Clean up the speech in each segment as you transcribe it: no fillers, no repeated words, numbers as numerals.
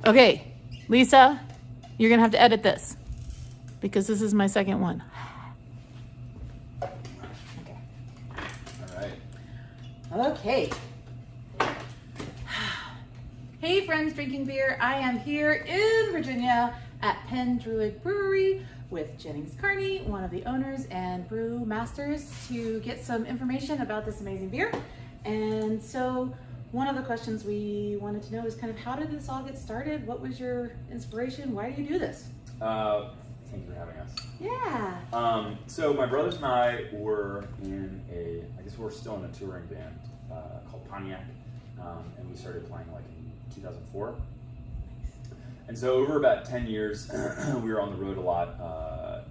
Okay, Lisa, you're gonna have to edit this because this is my second one. All right. Okay. Hey friends drinking beer, I am here in Virginia at Penn Druid Brewery with Jennings Carney, one of the owners and brew masters, to get some information about this amazing beer. And so one of the questions we wanted to know is kind of how did this all get started? What was your inspiration? Why do you do this? Thank you for having us. Yeah. So my brothers and I were I guess we're still in a touring band called Pontiac, and we started playing like in 2004. And so over about 10 years, we were on the road a lot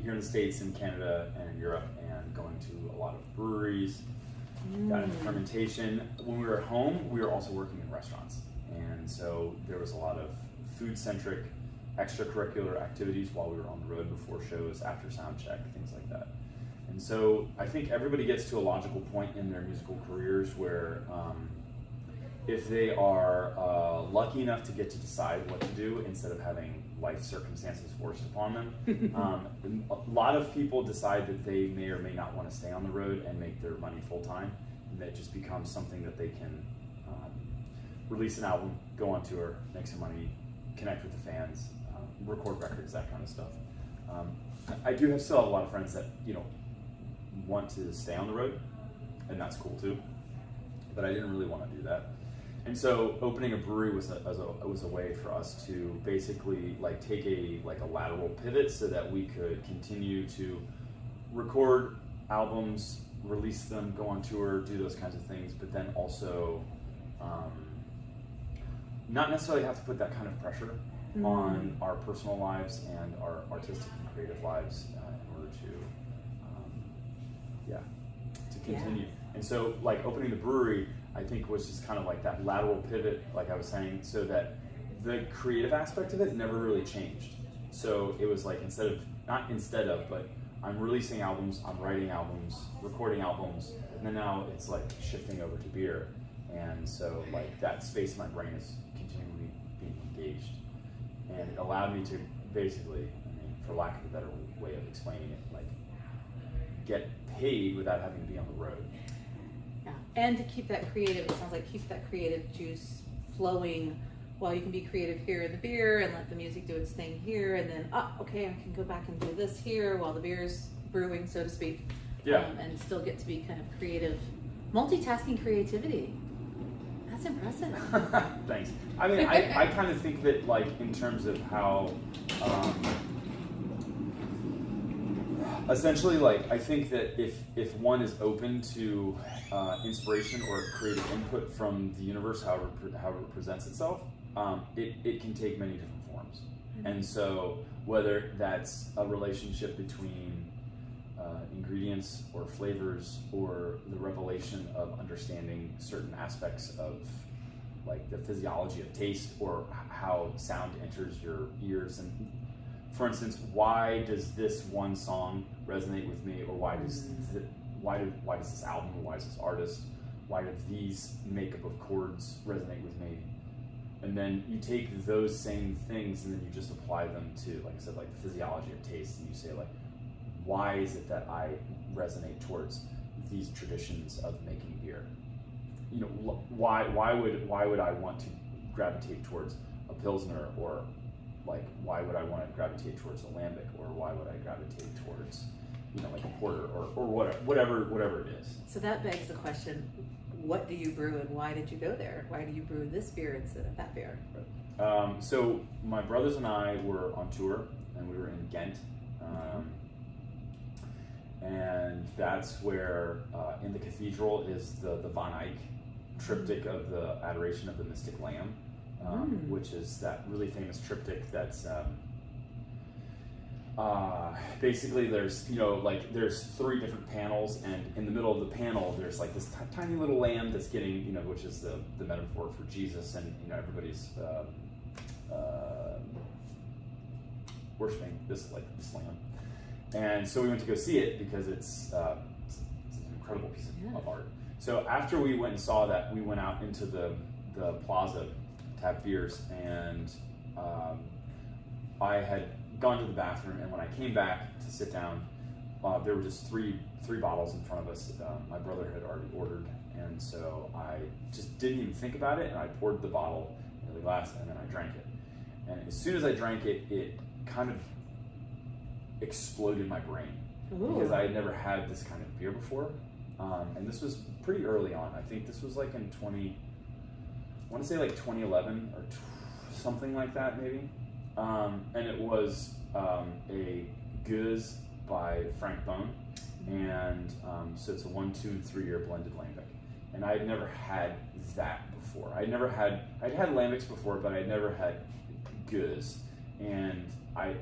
here in the States, in Canada, and in Europe, and going to a lot of breweries, got into fermentation. When we were at home, we were also working in restaurants. And so there was a lot of food-centric extracurricular activities while we were on the road, before shows, after sound check, things like that. And so I think everybody gets to a logical point in their musical careers where if they are lucky enough to get to decide what to do instead of having life circumstances forced upon them, a lot of people decide that they may or may not want to stay on the road and make their money full time, and that just becomes something that they can release an album, go on tour, make some money, connect with the fans, record records, that kind of stuff. I do still have a lot of friends that want to stay on the road, and that's cool too. But I didn't really want to do that. And so opening a brewery was a way for us to basically take a lateral pivot so that we could continue to record albums, release them, go on tour, do those kinds of things, but then also not necessarily have to put that kind of pressure on our personal lives and our artistic and creative lives in order to continue. Yeah. And so opening the brewery, I think, was just kind of like that lateral pivot, like I was saying, so that the creative aspect of it never really changed. So it was but I'm releasing albums, I'm writing albums, recording albums, and then now it's shifting over to beer. And so that space in my brain is continually being engaged. And it allowed me to basically, for lack of a better way of explaining it, get paid without having to be on the road. Yeah, and to keep that creative, it sounds like keep that creative juice flowing while you can be creative here in the beer and let the music do its thing here, and then, okay, I can go back and do this here while the beer's brewing, so to speak. Yeah. And still get to be kind of creative, multitasking creativity. That's impressive. Thanks. I kind of think that in terms of how, essentially, I think that if one is open to inspiration or creative input from the universe, however it presents itself, it can take many different forms. Mm-hmm. And so whether that's a relationship between ingredients or flavors, or the revelation of understanding certain aspects of the physiology of taste, or how sound enters your ears, and for instance, why does this one song resonate with me, or why does this album, or why does this artist, why do these makeup of chords resonate with me? And then you take those same things and then you just apply them to, like I said, the physiology of taste, and you say why is it that I resonate towards these traditions of making beer? Why would I want to gravitate towards a Pilsner, or why would I want to gravitate towards a lambic, or why would I gravitate towards a porter, or whatever it is? So that begs the question, what do you brew and why did you go there? Why do you brew this beer instead of that beer? So my brothers and I were on tour, and we were in Ghent. And that's where in the cathedral is the Van Eyck triptych of the Adoration of the Mystic Lamb, which is that really famous triptych that's basically there's there's three different panels, and in the middle of the panel there's this tiny little lamb that's getting which is the metaphor for Jesus, and everybody's worshiping this lamb. And so we went to go see it because it's an incredible piece of art. So after we went and saw that, we went out into the plaza to have beers, and I had gone to the bathroom, and when I came back to sit down, there were just three bottles in front of us. My brother had already ordered, and so I just didn't even think about it, and I poured the bottle in the glass, and then I drank it. And as soon as I drank it, it kind of exploded my brain. Ooh. Because I had never had this kind of beer before, and this was pretty early on. I think this was like in I want to say like 2011 or something like that, maybe. And it was a Goose by Frank Bone, and so it's a 1, 2, and 3 year blended lambic. And I had never had that before. I'd had lambics before, but I'd never had Goose, and I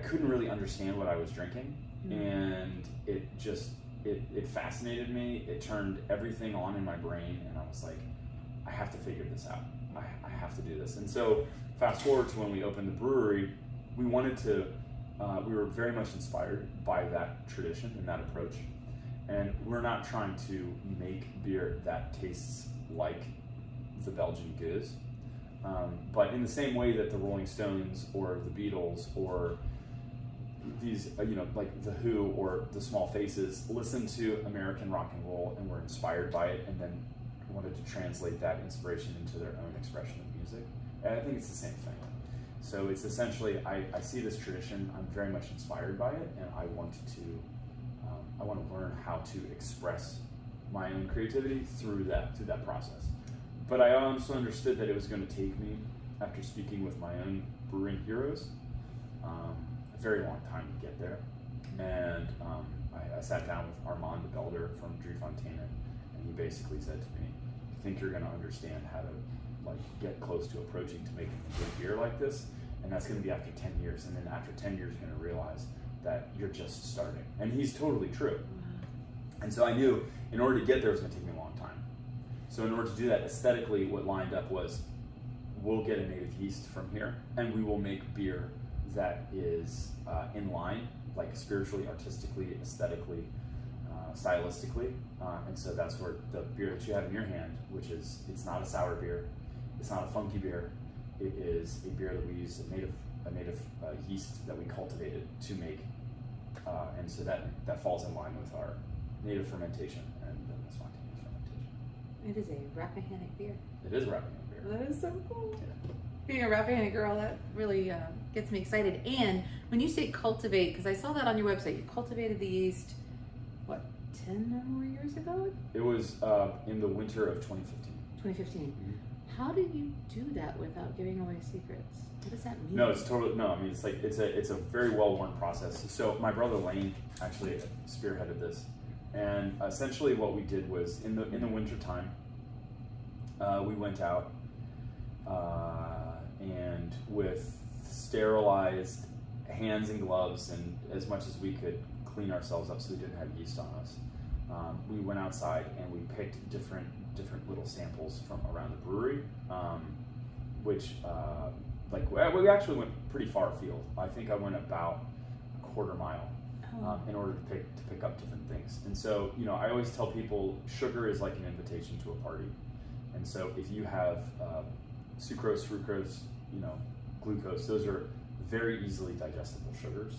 couldn't really understand what I was drinking, and it fascinated me. It turned everything on in my brain, and I was like, I have to figure this out. I have to do this. And so fast forward to when we opened the brewery, we wanted to, we were very much inspired by that tradition and that approach. And we're not trying to make beer that tastes like the Belgian Goose. But in the same way that the Rolling Stones or the Beatles or these, like the Who or the Small Faces listen to American rock and roll and were inspired by it, and then wanted to translate that inspiration into their own expression of music. And I think it's the same thing. So it's essentially, I see this tradition, I'm very much inspired by it, and I want to learn how to express my own creativity through that process. But I also understood that it was going to take me, after speaking with my own brewing heroes, a very long time to get there. And I sat down with Armand de Belder from Driefonteinen, and he basically said to me, "I think you're going to understand how to get close to approaching to making a good beer like this, and that's going to be after 10 years. And then after 10 years, you're going to realize that you're just starting." And he's totally true. And so I knew in order to get there, it was going to take me a long time. So in order to do that, aesthetically, what lined up was, we'll get a native yeast from here, and we will make beer that is in line, like spiritually, artistically, aesthetically, stylistically. And so that's where the beer that you have in your hand, which is, it's not a sour beer, it's not a funky beer, it is a beer that we use a native yeast that we cultivated to make. And so that falls in line with our native fermentation and the spontaneous fermentation. It is a Rappahannock beer. It is a Rappahannock beer. That is so cool. Yeah. Being a Rappahannock girl, that really gets me excited. And when you say cultivate, because I saw that on your website, you cultivated the yeast, 10 or more years ago? It was in the winter of 2015. 2015. Mm-hmm. How did you do that without giving away secrets? What does that mean? No, it's totally, no, I mean, it's a very well-worn process. So my brother Lane actually spearheaded this. And essentially what we did was, in the winter time, we went out and with sterilized hands and gloves, and as much as we could clean ourselves up so we didn't have yeast on us, we went outside and we picked different little samples from around the brewery, which we actually went pretty far afield. I think I went about a quarter mile in order to pick up different things. And so, I always tell people sugar is like an invitation to a party. And so if you have sucrose, fructose, glucose, those are very easily digestible sugars.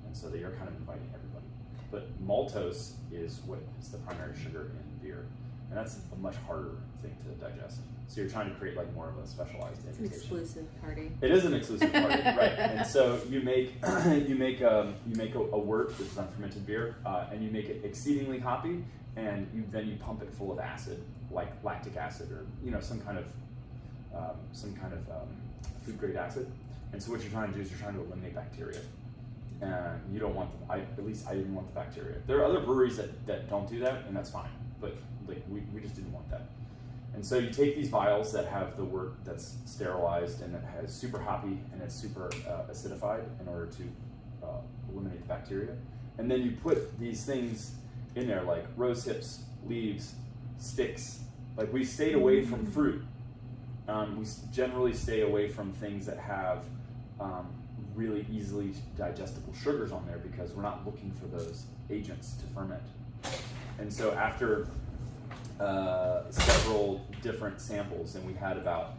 And so they are kind of inviting everybody. But maltose is what is the primary sugar in beer. And that's a much harder thing to digest. So you're trying to create more of a specialized invitation. It's an exclusive party. It is an exclusive party, right? And so you make a wort, which is unfermented beer, and you make it exceedingly hoppy, and then you pump it full of acid, like lactic acid or some kind of food grade acid. And so what you're trying to do is you're trying to eliminate bacteria. And you don't want them. At least I didn't want the bacteria. There are other breweries that don't do that, and that's fine. But we just didn't want that. And so you take these vials that have the wort that's sterilized and that has super hoppy and it's super acidified in order to eliminate the bacteria. And then you put these things in there like rose hips, leaves, sticks. We stayed away from fruit. We generally stay away from things that have really easily digestible sugars on there because we're not looking for those agents to ferment. And so after several different samples, and we had about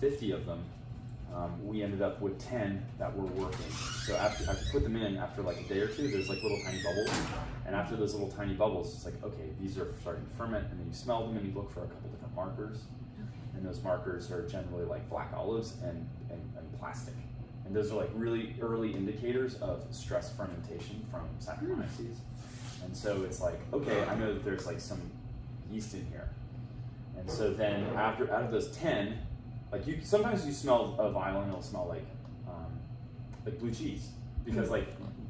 50 of them, we ended up with 10 that were working. So after put them in, after like a day or two, there's like little tiny bubbles. And after those little tiny bubbles, it's like, okay, these are starting to ferment, and then you smell them and you look for a couple different markers. And those markers are generally like black olives and plastic. And those are like really early indicators of stress fermentation from Saccharomyces. And so it's like, okay, I know that there's like some yeast in here. And so then out of those 10, like sometimes you smell a vial and it'll smell like blue cheese, because like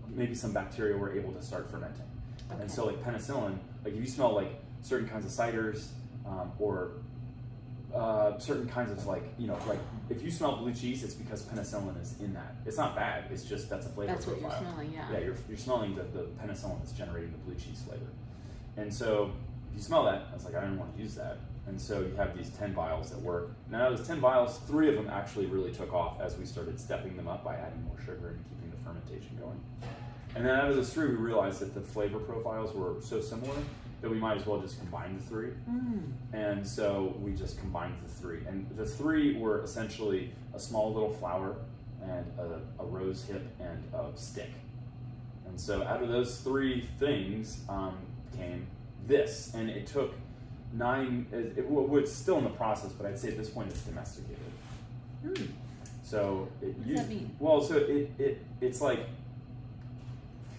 maybe some bacteria were able to start fermenting. Okay. And so like penicillin, like if you smell like certain kinds of ciders or certain kinds of like if you smell blue cheese, it's because penicillin is in that. It's not bad. It's just that's a flavor profile. That's what you're smelling, yeah. Yeah, you're smelling the penicillin that's generating the blue cheese flavor. And so if you smell that, I was like, I don't want to use that. And so you have these 10 vials that work. Now out of those 10 vials, 3 of them actually really took off as we started stepping them up by adding more sugar and keeping the fermentation going. And then out of those 3, we realized that the flavor profiles were so similar that we might as well just combine the 3. And so we just combined the 3. And the 3 were essentially a small little flower and a rose hip and a stick. And so out of those 3 things came this. And it took 9, it's still in the process, but I'd say at this point it's domesticated. So what does that mean? Well, so it's like,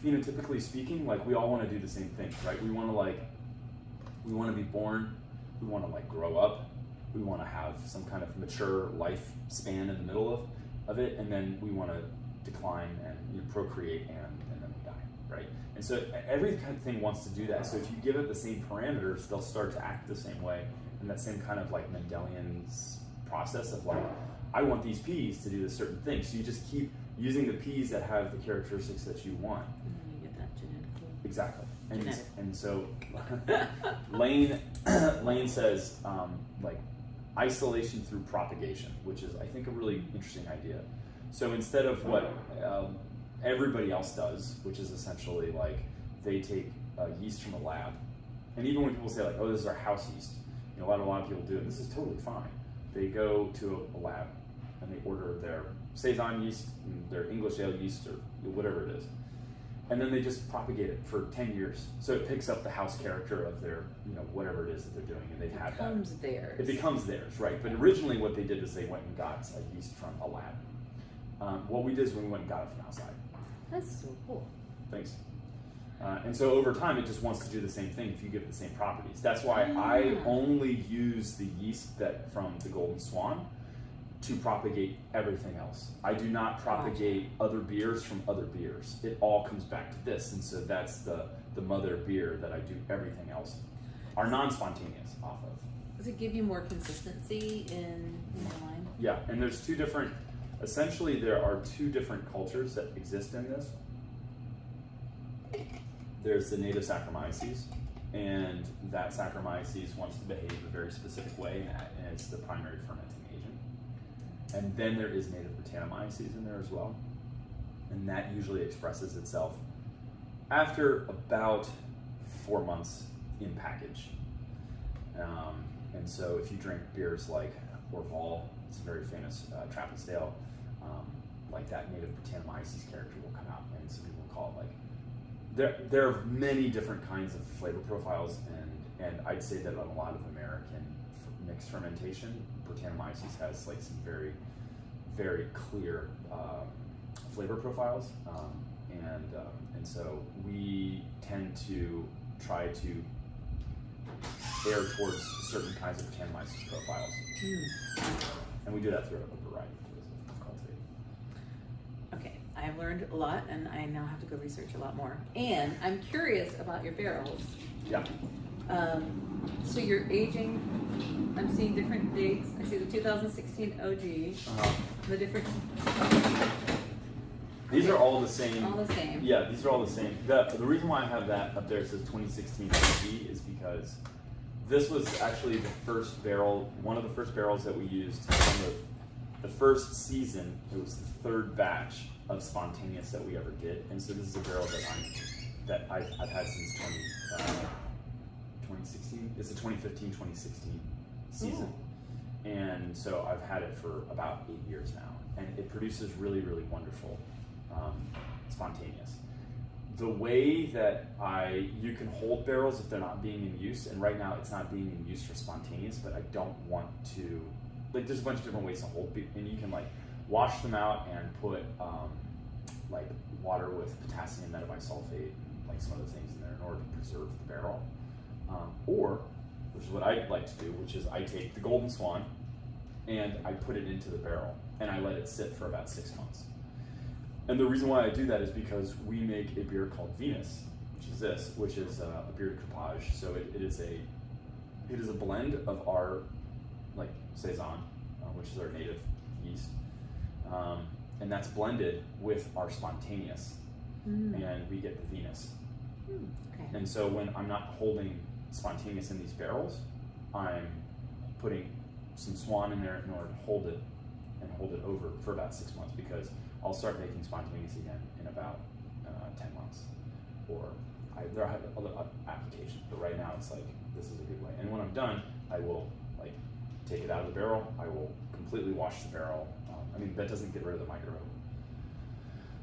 phenotypically speaking, like we all want to do the same things, right? We want to be born, we want to like grow up, we want to have some kind of mature lifespan in the middle of it, and then we want to decline and procreate and then we die, right? And so every kind of thing wants to do that. So if you give it the same parameters, they'll start to act the same way, and that same kind of like Mendelian's process of like, I want these peas to do this certain thing. So you just keep using the peas that have the characteristics that you want. And then you get that genetically. Exactly. Genetic. And so Lane says like isolation through propagation, which is I think a really interesting idea. So instead of what everybody else does, which is essentially like they take yeast from a lab, and even when people say like, oh, this is our house yeast, a lot of people do it. This is totally fine. They go to a lab and they order their Saison yeast, their English ale yeast, or whatever it is, and then they just propagate it for 10 years. So it picks up the house character of their, whatever it is that they're doing, and they've had that. It becomes theirs. It becomes theirs, right? But originally, what they did is they went and got a yeast from a lab. What we did is we went and got it from outside. That's so cool. Thanks. And so over time, it just wants to do the same thing if you give it the same properties. That's why I only use the yeast from the Golden Swan to propagate everything else. I do not propagate other beers from other beers. It all comes back to this, and so that's the mother beer that I do everything else are non-spontaneous off of. Does it give you more consistency in your line? Yeah, and there's essentially there are 2 different cultures that exist in this. There's the native Saccharomyces, and that Saccharomyces wants to behave a very specific way, and it's the primary fermenting agent. And then there is native Brettanomyces in there as well, and that usually expresses itself after about 4 months in package. And so if you drink beers like Orval, it's a very famous Trappist ale, like that native Brettanomyces character will come out, and some people call it like, there are many different kinds of flavor profiles, and I'd say that on a lot of American mixed fermentation, Brettanomyces has like some very, very clear flavor profiles, and so we tend to try to err towards certain kinds of Brettanomyces profiles, and we do that through a variety of ways of cultivating. Okay, I have learned a lot, and I now have to go research a lot more. And I'm curious about your barrels. Yeah. So you're aging. I'm seeing different dates. I see the 2016 OG. The different. These are all the same. All the same. Yeah, these are all the same. The reason why I have that up there says 2016 OG is because this was actually the first barrel, one of the first barrels that we used in the first season. It was the 3rd batch of spontaneous that we ever did, and so this is a barrel that I've had since 2016. It's the 2015-2016 season. And so I've had it for about 8 years now, and it produces really, really wonderful spontaneous. The way that you can hold barrels if they're not being in use, and right now it's not being in use for spontaneous, but I don't want to, like, there's a bunch of different ways to hold, and you can like wash them out and put like water with potassium metabisulfate and like some other things in there in order to preserve the barrel. Or, which is what I like to do, which is I take the Golden Swan and I put it into the barrel and I let it sit for about 6 months. And the reason why I do that is because we make a beer called Venus, which is a beer coupage. So it is a blend of our like saison, which is our native yeast, and that's blended with our spontaneous, and we get the Venus. Okay. And so when I'm not holding spontaneous in these barrels, I'm putting some Swan in there in order to hold it over for about 6 months, because I'll start making spontaneous again in about 10 months. Or there are other applications, but right now it's like, this is a good way. And when I'm done, I will like take it out of the barrel. I will completely wash the barrel. I mean, that doesn't get rid of the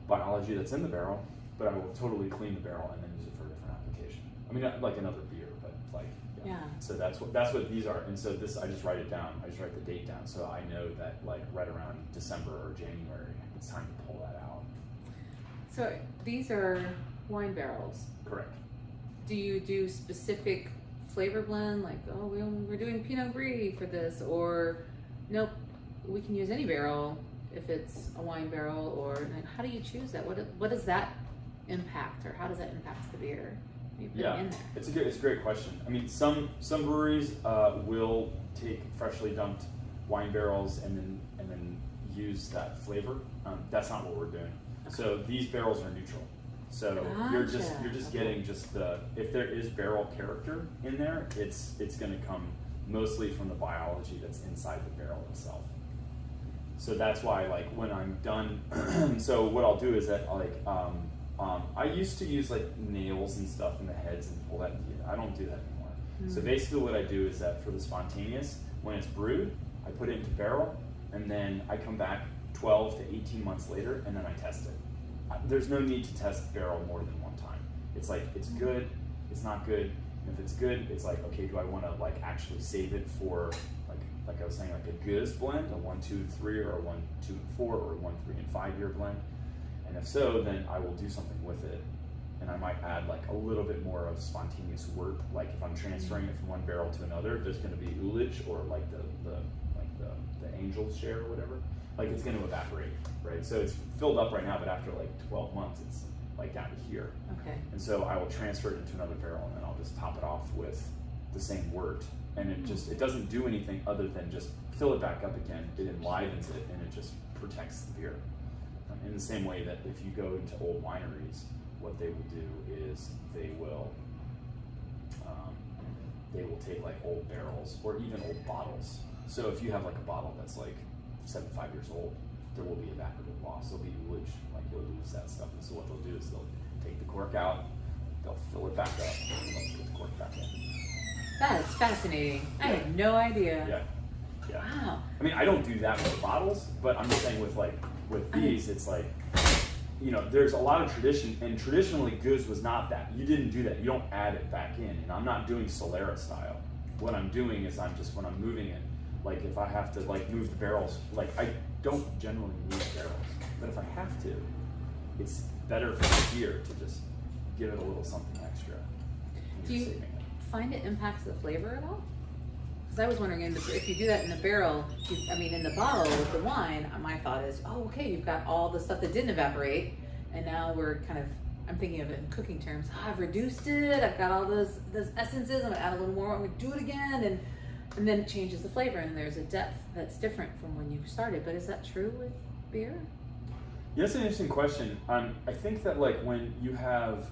microbiology that's in the barrel, but I will totally clean the barrel and then use it for a different application. I mean, like another beer, but like, yeah. So that's what these are. And so this, I just write it down. I just write the date down, so I know that like right around December or January, it's time to pull that out. So these are wine barrels. Correct. Do you do specific flavor blend, like, oh, we're doing Pinot Gris for this, or nope, we can use any barrel if it's a wine barrel, or like, how do you choose that? What does that impact, or how does that impact the beer? You put it in there? It's a great question. I mean, some breweries will take freshly dumped wine barrels and then use that flavor. That's not what we're doing. Okay. So these barrels are neutral. So Gotcha. you're just getting just if there is barrel character in there, it's going to come mostly from the biology that's inside the barrel itself. So that's why, like, when I'm done, so what I'll do is that I used to use like nails and stuff in the heads and pull that. I don't do that anymore. So basically what I do is that for the spontaneous, when it's brewed, I put it into barrel, and then I come back 12 to 18 months later, and then I test it. There's no need to test barrel more than one time. It's like, it's good, it's not good. And if it's good, it's like, okay, do I want to like actually save it for like I was saying, like a Goose blend, a 1, 2, 3, or a 1, 2, and 4, or a 1, 3, and 5 year blend? And if so, then I will do something with it, and I might add like a little bit more of spontaneous wort. Like if I'm transferring it from one barrel to another, there's going to be ullage, or like the angel's share or whatever. Like it's going to evaporate, right? So it's filled up right now, but after like 12 months, it's like down to here. Okay. And so I will transfer it into another barrel, and then I'll just top it off with the same wort, and it doesn't do anything other than just fill it back up again. It enlivens it, and it just protects the beer. In the same way that if you go into old wineries, what they will do is they will take like old barrels or even old bottles. So if you have like a bottle that's like 75 years old, there will be evaporative loss. There'll be ullage, like you'll lose that stuff. And so what they'll do is they'll take the cork out, they'll fill it back up, and they'll put the cork back in. That is fascinating. Yeah. I had no idea. Yeah. Wow. I mean, I don't do that with bottles, but I'm just saying with these, it's like, you know, there's a lot of tradition, and traditionally Goose was not that. You didn't do that. You don't add it back in. And I'm not doing Solera style. What I'm doing is when I'm moving it, like if I have to like move the barrels, like I don't generally move barrels, but if I have to, it's better for the beer to just give it a little something extra. Do you find it impacts the flavor at all? Because I was wondering, if you do that in the barrel, in the bottle with the wine, my thought is, oh, okay, you've got all the stuff that didn't evaporate, and now we're kind of, I'm thinking of it in cooking terms. I've reduced it, I've got all those essences, I'm gonna add a little more, I'm gonna do it again, and then it changes the flavor, and there's a depth that's different from when you started. But is that true with beer? Yeah, that's an interesting question. I think that like when you have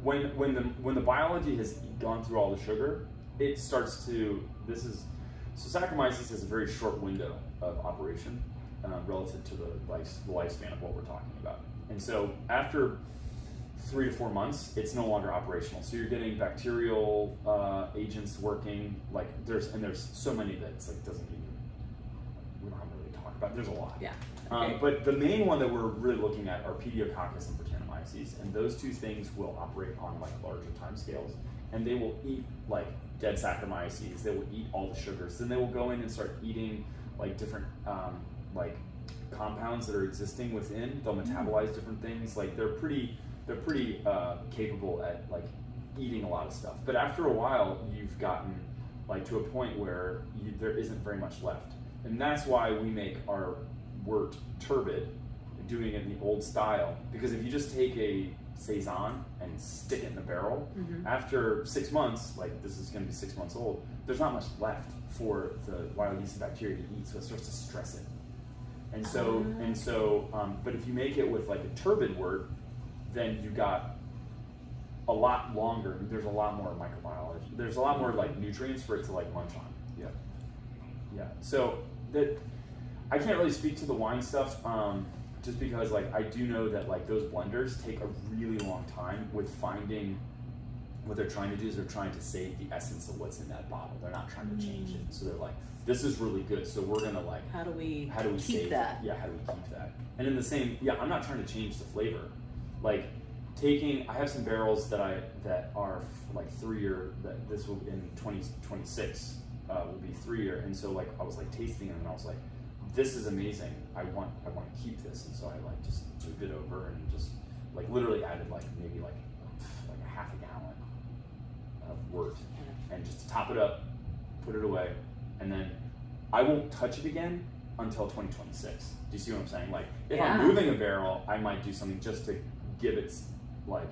when the biology has gone through all the sugar, it starts to so Saccharomyces has a very short window of operation relative to the lifespan of what we're talking about. And so after 3 to 4 months, it's no longer operational. So you're getting bacterial agents working. Like there's so many that it's like doesn't even, we don't have to really talk about. There's a lot. Yeah. Okay. But the main one that we're really looking at are Pediococcus and Brettanomyces, and those two things will operate on like larger time scales, and they will eat like dead Saccharomyces. They will eat all the sugars. Then they will go in and start eating like different like compounds that are existing within. They'll metabolize different things. Like they're pretty capable at like eating a lot of stuff. But after a while, you've gotten like to a point where there isn't very much left, and that's why we make our wort turbid, doing it in the old style. Because if you just take a saison and stick it in the barrel, after 6 months, like this is going to be 6 months old, there's not much left for the wild yeast and bacteria to eat, so it starts to stress it. And so, but if you make it with like a turbid wort, then you got a lot longer. There's a lot more microbiology. There's a lot more like nutrients for it to like munch on. Yeah. So that I can't really speak to the wine stuff, just because like I do know that like those blenders take a really long time with finding. What they're trying to do is they're trying to save the essence of what's in that bottle. They're not trying to change it. So they're like, this is really good. So we're gonna like, how do we keep save that? Yeah, how do we keep that? And in the same, I'm not trying to change the flavor. Like I have some barrels that are like 3 year. That this will in 2026 will be 3 year. And so like I was like tasting them and I was like, this is amazing. I want to keep this. And so I like just moved it over and just like literally added like maybe like a half a gallon of wort, and just to top it up, put it away, and then I won't touch it again until 2026. Do you see what I'm saying? Like if I'm moving a barrel, I might do something just to give it like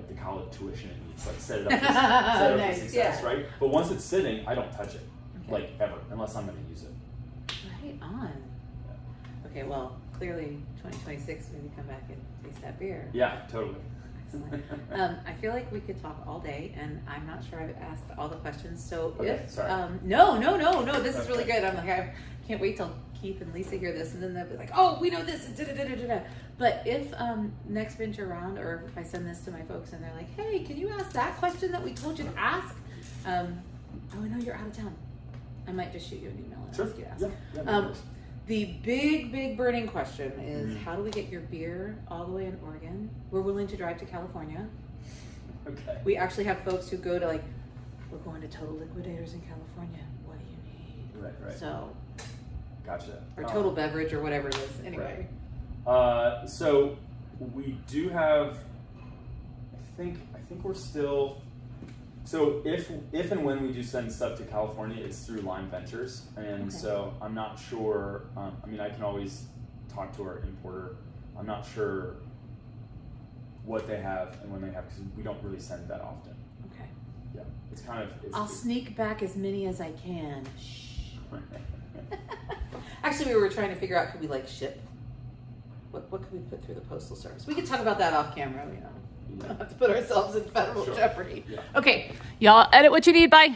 the college tuition it needs, like set it up for success, right? But once it's sitting, I don't touch it, like ever, unless I'm going to use it. Right on. Yeah. Okay, well, clearly 2026, maybe come back and taste that beer. Yeah, totally. Excellent. I feel like we could talk all day, and I'm not sure I've asked all the questions. So no, this is really good. I'm like, I can't wait till Keith and Lisa hear this, and then they'll be like, oh, we know this, and da-da-da-da-da. But if next venture around, or if I send this to my folks and they're like, hey, can you ask that question that we told you to ask? Oh, I know you're out of town. I might just shoot you an email and ask you to ask. The big burning question is, how do we get your beer all the way in Oregon? We're willing to drive to California. Okay. We actually have folks who go to like, we're going to Total Liquidators in California. What do you need? Right. So, gotcha. or Total Beverage or whatever it is. Anyway. Right. So we do have. I think we're still. So if and when we do send stuff to California, it's through Lime Ventures, and so I'm not sure. I mean, I can always talk to our importer. I'm not sure what they have and when they have, because we don't really send that often. Okay. Yeah, it's kind of. I'll sneak back as many as I can. Shh. Actually, we were trying to figure out, could we like ship? What could we put through the postal service? We could talk about that off camera, you know. We don't have to put ourselves in federal jeopardy. Yeah. Okay, y'all edit what you need. Bye.